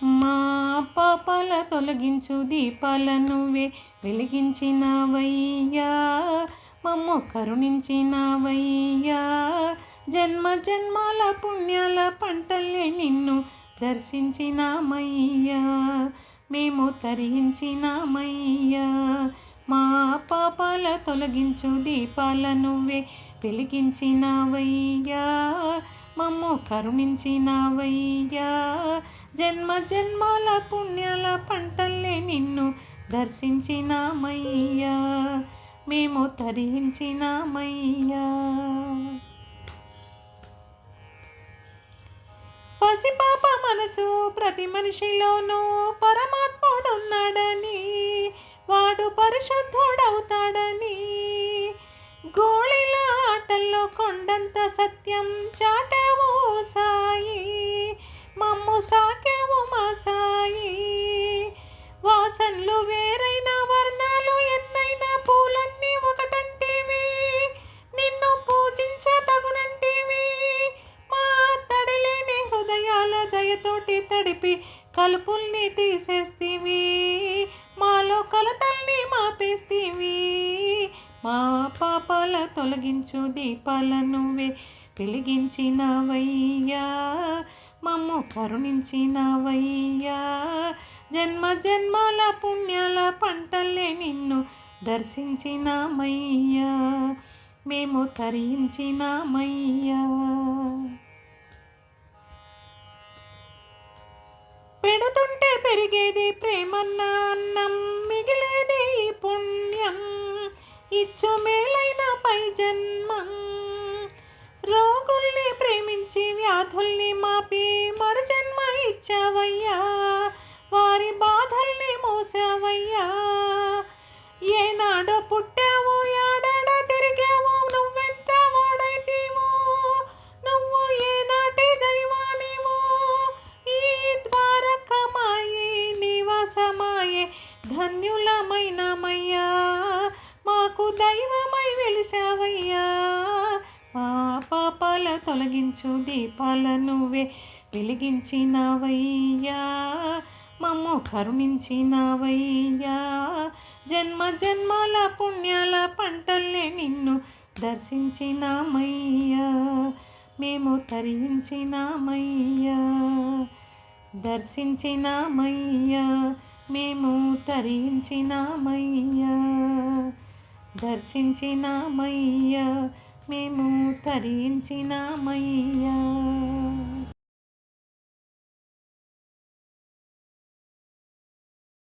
మా పాపాల తొలగించు దీపాల నువ్వే వెలిగించినవయ్యా, మమ్ము కరుణించినవయ్యా. జన్మ జన్మాల పుణ్యాల పంటల్లే నిన్ను దర్శించినామయ్యా, మేము తరించినామయ్యా. మా పాపాల తొలగించు దీపాల నువ్వే వెలిగించినవయ్యా, మమ్ము కరుణించినవయ్యా. జన్మ జన్మాల పుణ్యాల పంటల్లే నిన్ను దర్శించినామయ్యా, మేము తరించినామయ్యా. పసిపాప మనసు ప్రతి మనిషిలోనూ పరమాత్ముడున్నాడని, వాడు పరిశుద్ధుడవుతాడని, గోళిల ఆటల్లో కొండంత సత్యం చాటావు సాయి, మమ్ము సాకావు మా సాయి. వాసనలు వేరైన వర్ణాలు ఎన్నైనా పూలన్నీ ఒకటంటివి, నిన్ను పూజించతగునంటివి. మా తడిలేని హృదయాల దయతోటి తడిపి కలుపుల్ని తీసేస్తివి, మాలో కలతల్ని మాపేస్తివి. మా పాపాల తొలగించు దీపాల నువ్వే వెలిగించినవయ్యా, మమ్ము కరుణించినవయ్యా. జన్మ జన్మాల పుణ్యాల పంటల్లే నిన్ను దర్శించినామయ్యా, మేము తరించినామయ్యా. పెడుతుంటే పెరిగేది ప్రేమన్న అన్నం, మిగిలేది పుణ్యం ఇచ్చు మేలైన పై జన్మం. రోగుల్ని ప్రేమించి వ్యాధుల్ని మాపి మరు జన్మ ఇచ్చావయ్యా, వారి బాధల్ని మోసావయ్యా. ఏనాడో పుట్టావో ఏడాడ తిరిగావో, నువ్వెంత వాడైతీవో, నువ్వు ఏనాటి దైవానివో. ఈ ద్వారకమాయే నివాసమాయే ధన్యులమైనమయ్యా, మాకు దైవమై వెలిసావయ్యా. మా పాపాల తొలగించు దీపాల నువ్వే వెలిగించినవయ్యా, మమ్ము కరుణించినవయ్యా. జన్మ జన్మాల పుణ్యాల పంటల్లే నిన్ను దర్శించినామయ్యా, మేము తరించినామయ్యా. దర్శించినామయ్యా, మేము తరించినామయ్యా. దర్శించినామయ్యా, మేము తరించినామయ్యా.